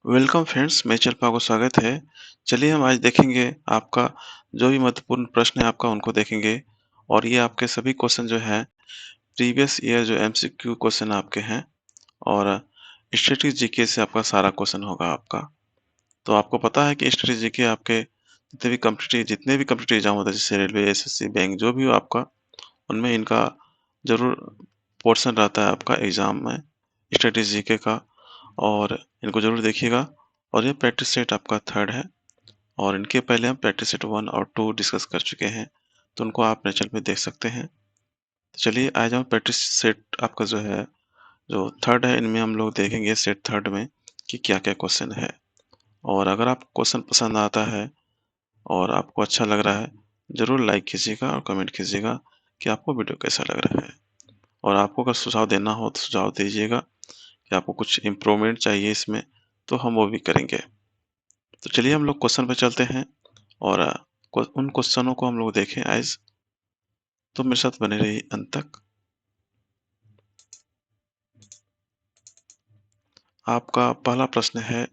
Welcome friends, मेरे channel पे आपका स्वागत है। चलिए हम आज देखेंगे आपका जो भी महत्वपूर्ण प्रश्न है आपका उनको देखेंगे और ये आपके सभी क्वेश्चन जो है प्रीवियस ईयर जो एमसीक्यू क्वेश्चन आपके हैं और स्टैटिस्टिक्स जीके से आपका सारा क्वेश्चन होगा आपका। तो आपको पता है कि स्टैटिस्टिक्स जीके आपके जितने भी कॉम्पिटिटिव एग्जाम होते हैं जैसे रेलवे, एसएससी, बैंक जो भी हो आपका उनमें इनका ज़रूर पोर्शन रहता है आपका एग्जाम में स्टैटिस्टिक्स जीके का और इनको ज़रूर देखिएगा। और ये प्रैक्टिस सेट आपका थर्ड है और इनके पहले हम प्रैक्टिस सेट 1 और 2 डिस्कस कर चुके हैं, तो उनको आप अपने चैनल पे देख सकते हैं। तो चलिए आज हम प्रैक्टिस सेट आपका जो थर्ड है इनमें हम लोग देखेंगे सेट थर्ड में कि क्या-क्या क्वेश्चन है। और अगर आपको क्वेश्चन पसंद आता है और आपको अच्छा लग रहा है, ज़रूर लाइक कीजिएगा और कमेंट कीजिएगा कि आपको वीडियो कैसा लग रहा है। और आपको अगर सुझाव देना हो तो सुझाव दीजिएगा कि आपको कुछ इम्प्रूवमेंट चाहिए इसमें, तो हम वो भी करेंगे। तो चलिए हम लोग क्वेश्चन पे चलते हैं और उन क्वेश्चनों को हम लोग देखें आज। तो मेरे साथ बने रहिए अंत तक। आपका पहला प्रश्न है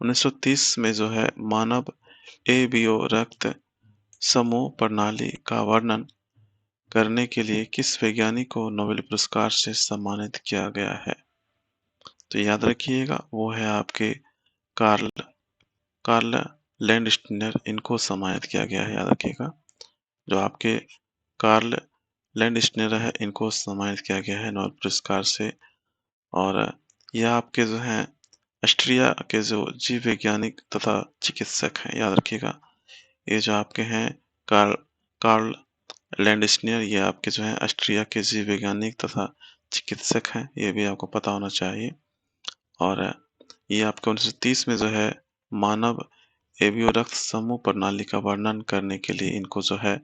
1930 में जो है मानव एबीओ रक्त समूह प्रणाली का वर्णन करने के लिए किस वैज्ञानिक को नोबेल पुरस्कार से सम्मानित किया गया है? तो याद रखिएगा वो है आपके कार्ल कार्ल लैंडस्टीनर, इनको सम्मानित किया गया है, याद रखिएगा। जो आपके कार्ल लैंडस्टीनर है इनको सम्मानित किया गया है नोबेल पुरस्कार से। और यह आपके जो हैं ऑस्ट्रिया के जो जीव वैज्ञानिक तथा चिकित्सक हैं, याद रखिएगा। ये जो आपके हैं कार्ल कार्ल लैंडस्टीनर, ये आपके जो हैं ऑस्ट्रिया के जीव वैज्ञानिक तथा चिकित्सक हैं, ये भी आपको पता होना चाहिए। और ये आपके 1930 में जो है मानव एवियो रक्त समूह प्रणाली का वर्णन करने के लिए इनको जो है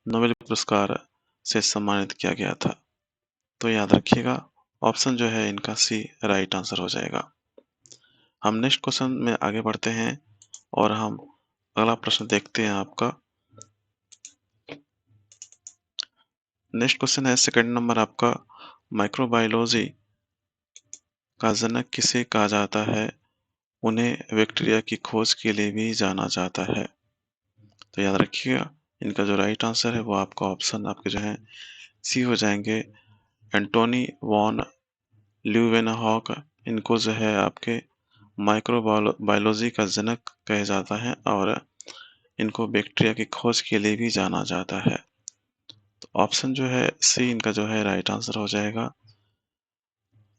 नोबेल पुरस्कार से सम्मानित किया गया था। तो याद रखिएगा ऑप्शन जो है इनका सी राइट आंसर हो जाएगा। हम नेक्स्ट क्वेश्चन में आगे बढ़ते हैं और हम अगला प्रश्न देखते हैं आपका। नेक्स्ट क्वेश्चन है सेकंड नंबर आपका, माइक्रोबायोलॉजी का जनक किसे कहा जाता है? उन्हें बैक्टीरिया की खोज के लिए भी जाना जाता है। तो याद रखिएगा इनका जो राइट आंसर है वो आपका ऑप्शन आपके जो है सी हो जाएंगे, एंटोनी वॉन ल्यूवेनहॉक। इनको जो है आपके माइक्रोबायोलॉजी का जनक कहा जाता है और इनको बैक्टीरिया की खोज के लिए भी जाना जाता है। तो ऑप्शन जो है सी इनका जो है राइट आंसर हो जाएगा।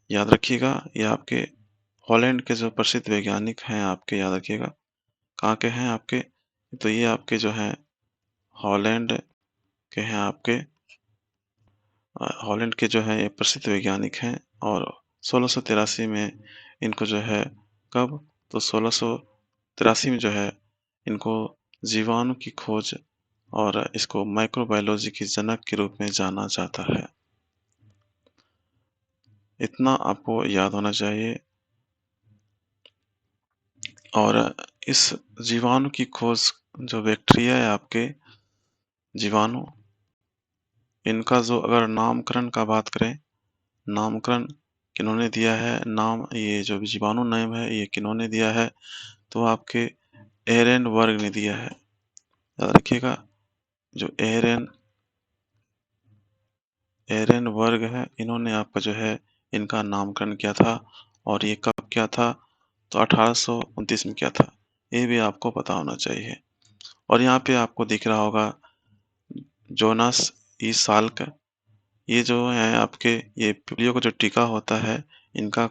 याद रखिएगा ये आपके हॉलैंड के जो प्रसिद्ध वैज्ञानिक हैं आपके, याद रखिएगा कहाँ के हैं आपके, तो ये आपके जो हैं हॉलैंड के हैं आपके। हॉलैंड के जो है ये प्रसिद्ध वैज्ञानिक हैं और 1683 में इनको जो है कब, तो 1683 में जो है इनको जीवाणु की खोज और इसको माइक्रोबायोलॉजी की जनक के रूप में जाना जाता है। इतना आपको याद होना चाहिए। और इस जीवाणु की खोज जो बैक्टीरिया है आपके जीवाणु, इनका जो अगर नामकरण का बात करें, नामकरण किन्होंने दिया है, नाम ये जो जीवाणु नाम है ये किन्होंने दिया है, तो आपके एरेन वर्ग ने दिया है। याद रखिएगा जो एरेन वर्ग है इन्होंने आपका जो है इनका नामकरण किया था। और ये कब किया था, तो 1829 में किया था। ये भी आपको पता होना चाहिए। और यहाँ पे आपको दिख रहा होगा जोनास ई साल्क, ये जो है आपके ये पोलियो का जो टीका होता है इनका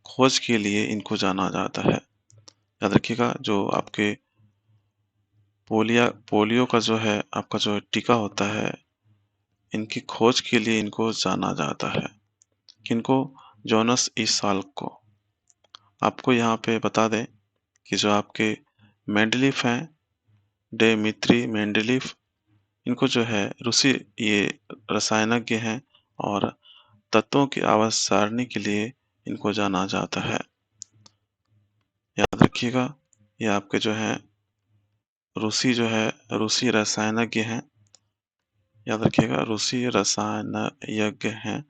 खोज के लिए इनको जाना जाता है। याद रखिएगा जो आपके पोलियो का जो है आपका जो टीका होता है इनकी खोज के लिए इनको जाना जाता है। किनको, जोनस ई साल्क को। आपको यहाँ पे बता दें कि जो आपके मेंडलीफ हैं, डेमित्री मेंडलीफ, इनको जो है रूसी ये रसायनज्ञ हैं और तत्वों की आवाज सारणी के लिए इनको जाना जाता है। याद रखिएगा ये आपके जो है रूसी रसायनज्ञ हैं। याद रखिएगा रूसी रसायनज्ञ हैं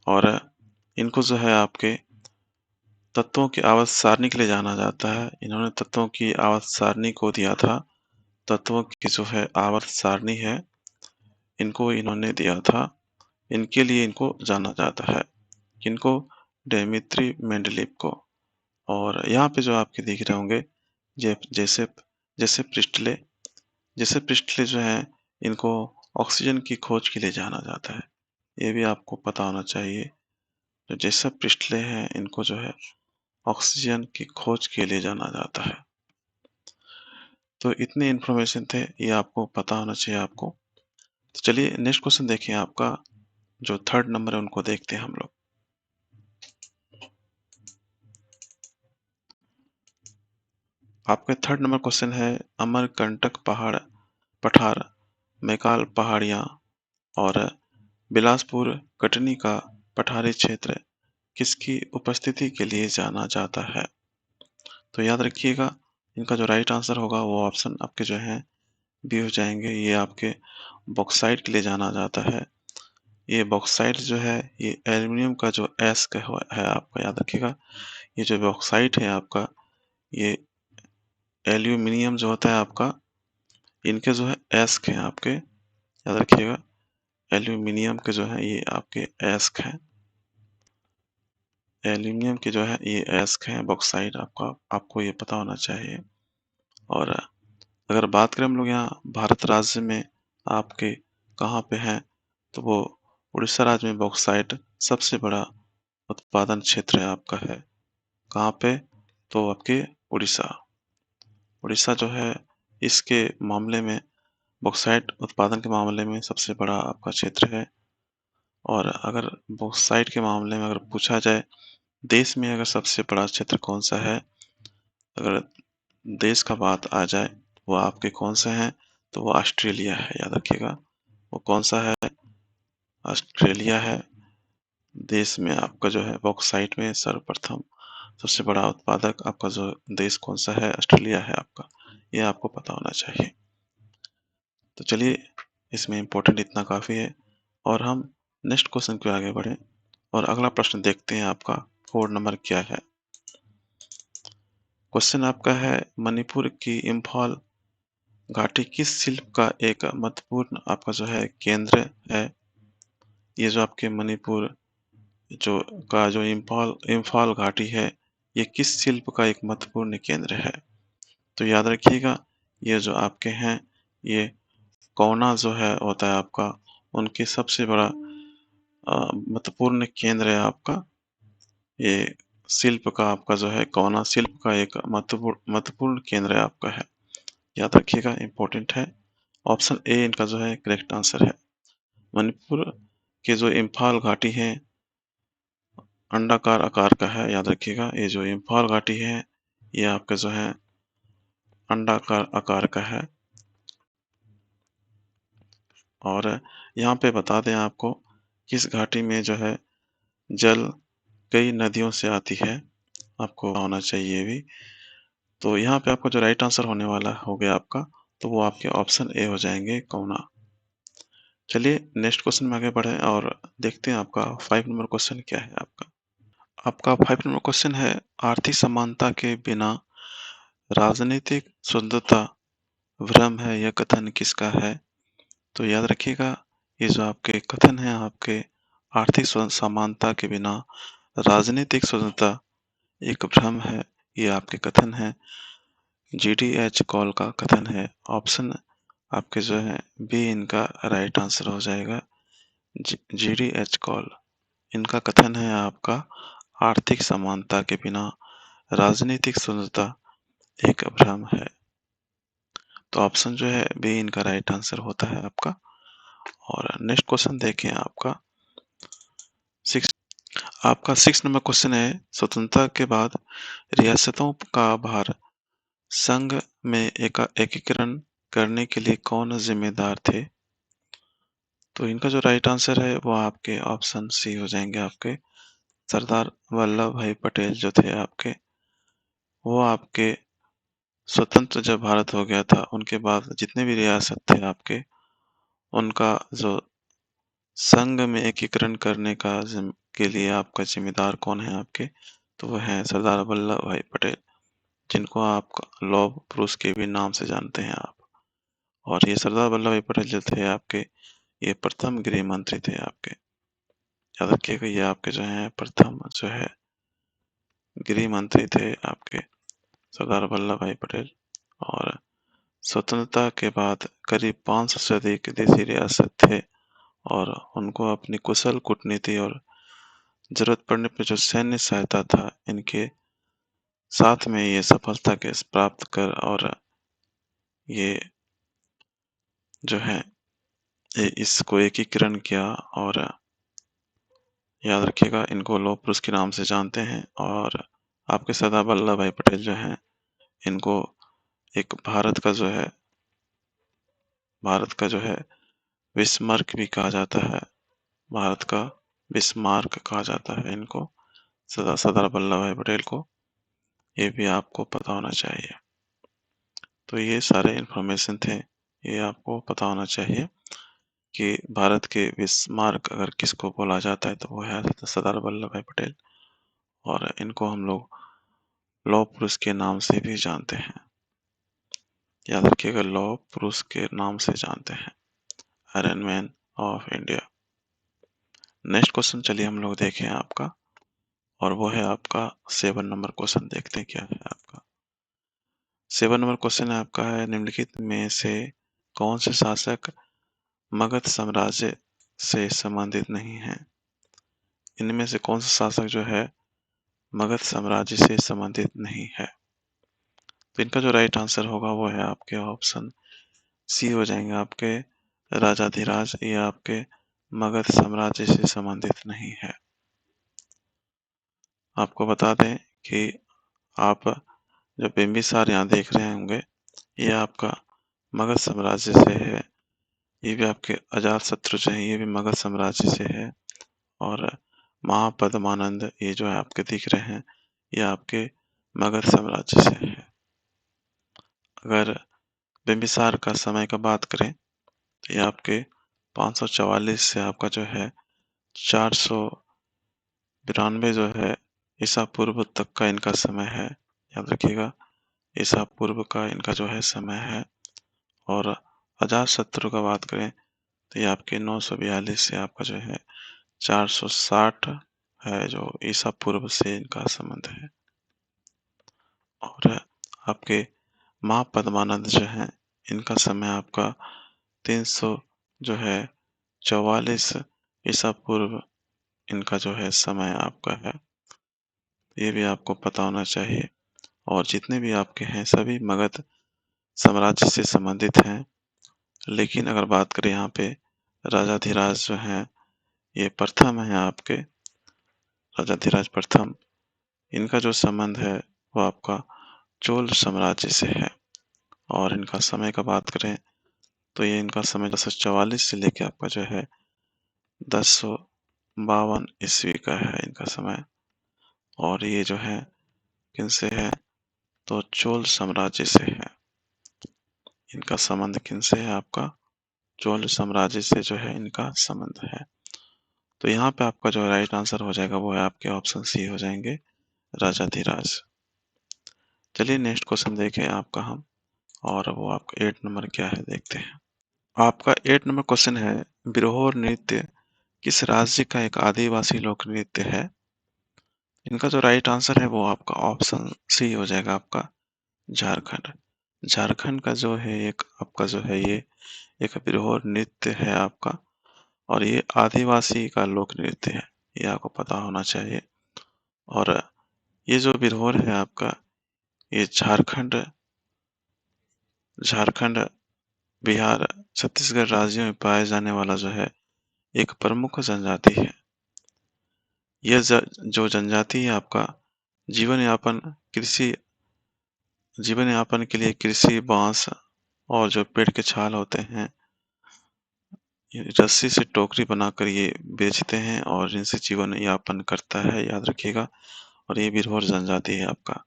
और इनको जो है आपके तत्वों की आवर्त सारणी के लिए जाना जाता है। इन्होंने तत्वों की आवर्त सारणी को दिया था। तत्वों की जो है आवर्त सारणी है, इनको इन्होंने दिया था। इनके लिए इनको जाना जाता है। किनको? डेमित्री मेंडलीव को। और यहाँ पे जो आपके दिख रहे होंगे, जैसे जैसे प्रिस्टले, जैसे प्रिस्टले जो है, इनको ऑक्सीजन की खोज के लिए जाना जाता है। ये भी आपको पता होना चाहिए। जो जैसे प्रिस्टले हैं, इनको जो है ऑक्सीजन की खोज के लिए जाना जाता है। तो इतने इन्फॉर्मेशन थे, ये आपको पता होना चाहिए आपको। तो चलिए नेक्स्ट क्वेश्चन देखिए, आपका जो थर्ड नंबर है उनको देखते हैं हम लोग। आपका थर्ड नंबर क्वेश्चन है, अमरकंटक पहाड़ पठार, मैकाल पहाड़ियाँ और बिलासपुर कटनी का पठारी क्षेत्र किसकी उपस्थिति के लिए जाना जाता है? तो याद रखिएगा, इनका जो राइट आंसर होगा वो ऑप्शन आपके जो है बी हो जाएंगे। ये आपके बॉक्साइट के लिए जाना जाता है। ये बॉक्साइट जो है, ये एल्युमिनियम का जो है आपका, याद रखिएगा। ये जो बॉक्साइट है आपका, ये एल्यूमिनियम जो होता है आपका, इनके जो है एस्क हैं आपके, याद रखिएगा। एल्यूमिनियम के जो है ये आपके एस्क हैं। एल्यूमिनियम के जो है ये एस्क हैं, बॉक्साइट आपका, आपको ये पता होना चाहिए। और अगर बात करें हम लोग यहाँ भारत राज्य में आपके कहाँ पे हैं, तो वो उड़ीसा राज्य में बॉक्साइट सबसे बड़ा उत्पादन क्षेत्र है आपका है। कहाँ पे? तो आपके उड़ीसा। उड़ीसा जो है इसके मामले में, बॉक्साइट उत्पादन के मामले में सबसे बड़ा आपका क्षेत्र है। और अगर बॉक्साइट के मामले में अगर पूछा जाए, देश में अगर सबसे बड़ा क्षेत्र कौन सा है, अगर देश का बात आ जाए, वो आपके कौन से हैं, तो वो ऑस्ट्रेलिया है, याद रखिएगा। वो कौन सा है? ऑस्ट्रेलिया है। देश में आपका जो है बॉक्साइट में सर्वप्रथम सबसे बड़ा उत्पादक आपका जो देश कौन सा है, ऑस्ट्रेलिया है आपका। ये आपको पता होना चाहिए। तो चलिए, इसमें इम्पोर्टेंट इतना काफ़ी है। और हम नेक्स्ट क्वेश्चन पे आगे बढ़ें और अगला प्रश्न देखते हैं, आपका 4 नंबर क्या है। क्वेश्चन आपका है, मणिपुर की इम्फाल घाटी किस शिल्प का एक महत्वपूर्ण आपका जो है केंद्र है? ये जो आपके मणिपुर जो जो इम्फाल इम्फाल घाटी है, ये किस शिल्प का एक महत्वपूर्ण केंद्र है? तो याद रखिएगा, ये जो आपके हैं, ये कोना जो है होता है आपका, उनके सबसे बड़ा महत्वपूर्ण केंद्र है आपका। ये शिल्प का आपका जो है, कोना शिल्प का एक महत्वपूर्ण महत्वपूर्ण केंद्र है आपका है। याद रखिएगा, इम्पोर्टेंट है। ऑप्शन ए इनका जो है करेक्ट आंसर है। मणिपुर के जो इम्फाल घाटी है, अंडाकार आकार का है, याद रखिएगा। ये जो इम्फाल घाटी है, ये आपका जो है अंडाकार आकार का है। और यहाँ पे बता दें आपको, किस घाटी में जो है जल कई नदियों से आती है, आपको होना चाहिए भी। तो यहाँ पे आपका जो राइट आंसर होने वाला हो गया आपका, तो वो आपके ऑप्शन ए हो जाएंगे, कोना। चलिए नेक्स्ट क्वेश्चन में आगे बढ़े और देखते हैं आपका 5 नंबर क्वेश्चन क्या है। आपका आपका 5 नंबर क्वेश्चन है, आर्थिक समानता के बिना राजनीतिक शुद्धता भ्रम है, यह कथन किसका है? तो याद रखिएगा, ये जो आपके कथन है, आपके आर्थिक समानता के बिना राजनीतिक स्वतंत्रता एक भ्रम है, ये आपके कथन है। GDH कॉल का कथन है। ऑप्शन आपके जो है बी इनका राइट आंसर हो जाएगा। GDH कॉल, इनका कथन है आपका, आर्थिक समानता के बिना राजनीतिक स्वतंत्रता एक भ्रम है। तो ऑप्शन जो है बी इनका राइट आंसर होता है आपका। और नेक्स्ट क्वेश्चन देखें, आपका सिक्स आपका 6 नंबर क्वेश्चन है, स्वतंत्रता के बाद रियासतों का भार संघ में एकीकरण करने के लिए कौन जिम्मेदार थे? तो इनका जो राइट आंसर है वो आपके ऑप्शन सी हो जाएंगे। आपके सरदार वल्लभ भाई पटेल जो थे आपके, वो आपके स्वतंत्र जब भारत हो गया था, उनके बाद जितने भी रियासत थे आपके, उनका जो संघ में एकीकरण करने का के लिए आपका जिम्मेदार कौन है आपके? तो वो हैं सरदार वल्लभ भाई पटेल, जिनको आप लौह पुरुष के भी नाम से जानते हैं आप। और ये सरदार वल्लभ भाई पटेल जो थे आपके, ये प्रथम गृह मंत्री थे आपके। याद रखिएगा, ये आपके जो हैं प्रथम जो है गृह मंत्री थे आपके सरदार वल्लभ भाई पटेल। और स्वतंत्रता के बाद करीब 500 से अधिक देशी रियासत थे, और उनको अपनी कुशल कूटनीति और जरूरत पड़ने पर जो सैन्य सहायता था, इनके साथ में ये सफलता के प्राप्त कर, और ये जो है इसको एकीकरण किया। और याद रखिएगा, इनको लौह पुरुष के नाम से जानते हैं। और आपके सरदार वल्लभ भाई पटेल जो हैं, इनको एक भारत का जो है बिस्मार्क भी कहा जाता है। भारत का बिस्मार्क कहा जाता है इनको, सरदार वल्लभ भाई पटेल को। ये भी आपको पता होना चाहिए। तो ये सारे इंफॉर्मेशन थे, ये आपको पता होना चाहिए कि भारत के बिस्मार्क अगर किसको बोला जाता है तो वो है सरदार वल्लभ भाई पटेल। और इनको हम लोग लौह पुरुष के नाम से भी जानते हैं। याद रखिएगा, लौह पुरुष के नाम से जानते हैं, iron man of India. Next question चलिए हम लोग देखें आपका, और वो है आपका 7 नंबर क्वेश्चन। देखते हैं क्या है आपका 7 नंबर क्वेश्चन है आपका है, निम्नलिखित में से कौन से शासक मगध साम्राज्य से संबंधित नहीं है? इनमें से कौन सा शासक जो है मगध साम्राज्य से संबंधित नहीं है? तो इनका जो राइट आंसर होगा वो है आपके ऑप्शन सी हो जाएंगे आपके राजाधिराज। ये आपके मगध साम्राज्य से संबंधित नहीं है। आपको बता दें कि आप जो बिंबिसार यहाँ देख रहे होंगे, ये आपका मगध साम्राज्य से है। ये भी आपके अजातशत्रु जो है, ये भी मगध साम्राज्य से है। और महापद्मानंद ये जो है आपके दिख रहे हैं, ये आपके मगध साम्राज्य से है। अगर बिंबिसार का समय का बात करें तो ये आपके 544 से आपका जो है 492 जो है ईसा पूर्व तक का इनका समय है। याद रखिएगा, ईसा पूर्व का इनका जो है समय है। और अजातशत्रु का बात करें तो ये आपके 942 से आपका जो है 460 है, जो ईसा पूर्व से इनका संबंध है। और आपके महापद्मानंद जो है, इनका समय आपका 300 जो है 44 ईसा पूर्व इनका जो है समय आपका है। ये भी आपको पता होना चाहिए। और जितने भी आपके हैं सभी मगध साम्राज्य से संबंधित हैं। लेकिन अगर बात करें यहाँ पे राजाधिराज जो हैं, ये प्रथम है आपके राजाधिराज प्रथम। इनका जो संबंध है वो आपका चोल साम्राज्य से है। और इनका समय का बात करें तो ये इनका समय 1044 से लेके आपका जो है 1052 ईस्वी का है इनका समय। और ये जो है किनसे है, तो चोल साम्राज्य से है। इनका संबंध किनसे है, आपका चोल साम्राज्य से जो है इनका संबंध है। तो यहाँ पे आपका जो राइट आंसर हो जाएगा वो है आपके ऑप्शन सी हो जाएंगे, राजाधिराज। चलिए नेक्स्ट क्वेश्चन देखें आपका हम, और वो आपका 8 नंबर क्या है देखते हैं। आपका 8 नंबर क्वेश्चन है, बिरहोर नृत्य किस राज्य का एक आदिवासी लोक नृत्य है? इनका जो राइट आंसर है वो आपका ऑप्शन सी हो जाएगा, आपका झारखंड। झारखंड का जो है एक आपका जो है ये एक बिरहोर नृत्य है आपका, और ये आदिवासी का लोक नृत्य है, ये आपको पता होना चाहिए। और ये जो बिरहोर है आपका, ये झारखंड, बिहार, छत्तीसगढ़ राज्यों में पाए जाने वाला जो है एक प्रमुख जनजाति है। यह जो जनजाति है आपका जीवन यापन कृषि जीवन यापन के लिए कृषि, बांस और जो पेड़ के छाल होते हैं, ये रस्सी से टोकरी बनाकर ये बेचते हैं और इनसे जीवन यापन करता है। याद रखिएगा, और ये बिरहोर जनजाति है आपका।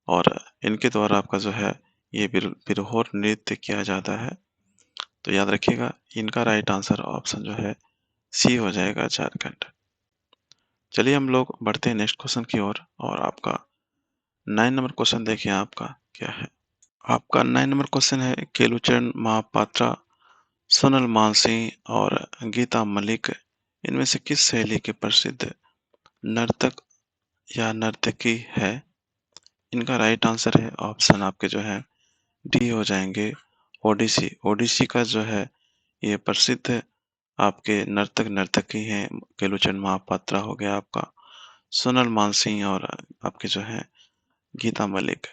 और इनके द्वारा आपका जो है ये बिरहोर नृत्य किया जाता है। तो याद रखिएगा, इनका राइट आंसर ऑप्शन जो है सी हो जाएगा, झारखंड। चलिए हम लोग बढ़ते हैं नेक्स्ट क्वेश्चन की ओर और आपका 9 नंबर क्वेश्चन देखिए आपका क्या है। आपका 9 नंबर क्वेश्चन है केलुचरण महापात्रा, सोनल मानसिंह और गीता मलिक इनमें से किस शैली के प्रसिद्ध नर्तक या नर्तकी है? इनका राइट आंसर है ऑप्शन आपके जो है डी हो जाएंगे ओडिसी। ओडिसी का जो है ये प्रसिद्ध आपके नर्तक नर्तकी हैं केलुचरण महापात्रा हो गया आपका, सोनल मानसिंह और आपके जो है गीता मलिक।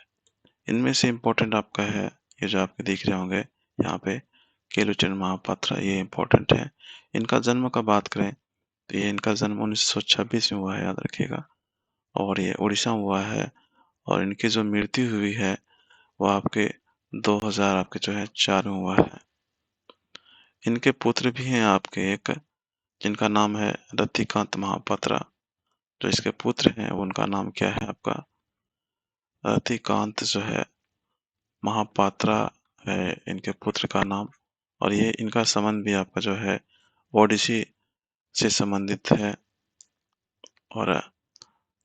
इनमें से इम्पोर्टेंट आपका है ये जो आपके दिख रहे होंगे यहाँ पे केलुचरण महापात्रा, ये इम्पोर्टेंट है। इनका जन्म का बात करें तो ये इनका जन्म 1926 में हुआ है, याद रखिएगा, और ये उड़ीसा में हुआ है। और इनकी जो मृत्यु हुई है वो आपके 2000 आपके जो है 4 में हुआ है। इनके पुत्र भी हैं आपके एक, जिनका नाम है रतिकांत महापात्रा। जो इसके पुत्र हैं उनका नाम क्या है आपका रतिकांत जो है महापात्रा है इनके पुत्र का नाम। और ये इनका संबंध भी आपका जो है ओडिसी से संबंधित है। और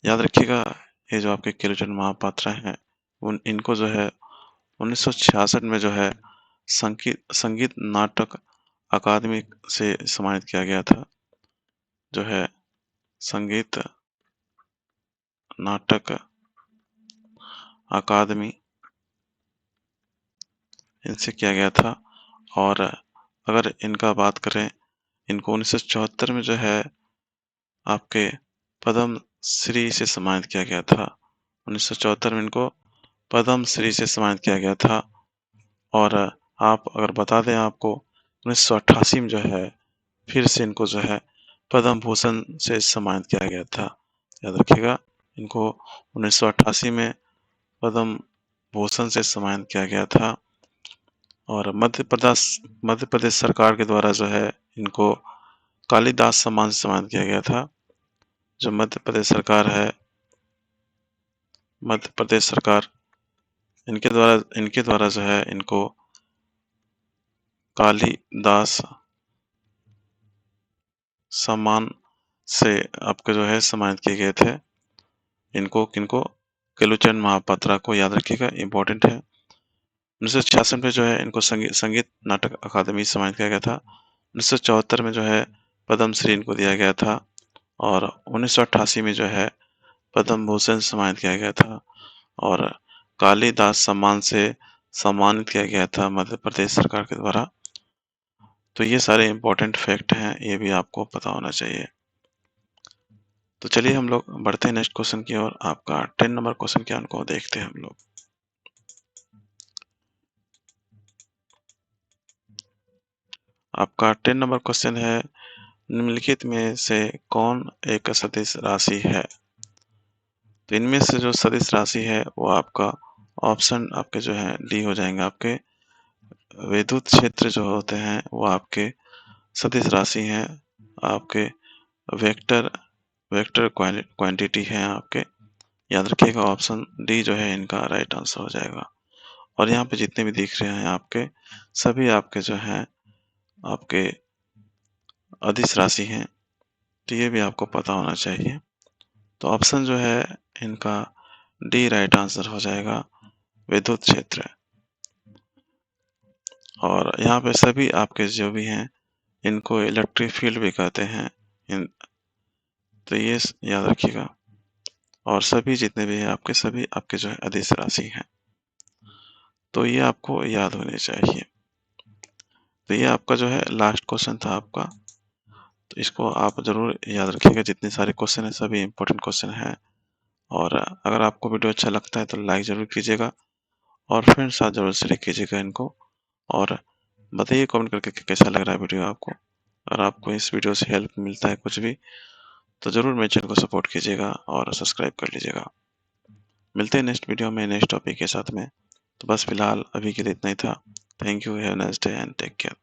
याद रखिएगा ये जो आपके केलुचरण महापात्रा हैं उन इनको जो है 1966 में जो है संगीत संगीत नाटक अकादमी से सम्मानित किया गया था। जो है संगीत नाटक अकादमी इनसे किया गया था। और अगर इनका बात करें इनको 1974 में जो है आपके पद्म श्री से सम्मानित किया गया था। 1974 में इनको पद्म श्री से सम्मानित किया गया था। और आप अगर बता दें आपको 1988 में जो है फिर से इनको जो है पद्म भूषण से सम्मानित किया गया था। याद रखिएगा इनको 1988 में पद्म भूषण से सम्मानित किया गया था। और मध्य प्रदेश सरकार के द्वारा जो है इनको कालिदास सम्मान से सम्मानित किया गया था। जो मध्य प्रदेश सरकार इनके द्वारा जो है इनको कालिदास सम्मान से आपके जो है सम्मानित किए गए थे। इनको किनको केलुचरण महापात्रा को याद रखिएगा, इम्पोर्टेंट है। 1966 में जो है इनको संगीत नाटक अकादमी से सम्मानित किया गया था। 1974 में जो है पद्म श्री इनको दिया गया था। और 1988 में जो है पद्म भूषण से सम्मानित किया गया था। और कालिदास सम्मान से सम्मानित किया गया था मध्य प्रदेश सरकार के द्वारा। तो ये सारे इम्पोर्टेंट फैक्ट हैं, ये भी आपको पता होना चाहिए। तो चलिए हम लोग बढ़ते हैं नेक्स्ट क्वेश्चन की ओर। आपका 10 नंबर क्वेश्चन क्या उनको देखते हैं हम लोग। आपका 10 नंबर क्वेश्चन है निम्नलिखित में से कौन एक सदिश राशि है? तो इनमें से जो सदिश राशि है वो आपका ऑप्शन आपके जो है डी हो जाएंगे। आपके विद्युत क्षेत्र जो होते हैं वो आपके सदिश राशि हैं। आपके वेक्टर वेक्टर क्वांटिटी है आपके। याद रखिएगा ऑप्शन डी जो है इनका राइट आंसर हो जाएगा। और यहाँ पे जितने भी दिख रहे हैं आपके सभी आपके जो हैं आपके अदिश राशि हैं। तो ये भी आपको पता होना चाहिए। तो ऑप्शन जो है इनका डी राइट आंसर हो जाएगा, विद्युत क्षेत्र। और यहाँ पे सभी आपके जो भी हैं इनको इलेक्ट्रिक फील्ड भी कहते हैं। तो ये याद रखिएगा। और सभी जितने भी हैं आपके सभी आपके जो है अदिश राशि हैं। तो ये आपको याद होने चाहिए। तो ये आपका जो है लास्ट क्वेश्चन था आपका। तो इसको आप जरूर याद रखिएगा। जितने सारे क्वेश्चन हैं सभी इंपॉर्टेंट क्वेश्चन हैं। और अगर आपको वीडियो अच्छा लगता है तो लाइक जरूर कीजिएगा और फ्रेंड्स साथ जरूर शेयर कीजिएगा इनको। और बताइए कमेंट करके कि कैसा लग रहा है वीडियो आपको। अगर आपको इस वीडियो से हेल्प मिलता है कुछ भी तो जरूर मेरे चैनल को सपोर्ट कीजिएगा और सब्सक्राइब कर लीजिएगा। मिलते हैं नेक्स्ट वीडियो में नेक्स्ट टॉपिक के साथ में। तो बस फिलहाल अभी के लिए इतना ही था। Thank you, have a nice day and take care.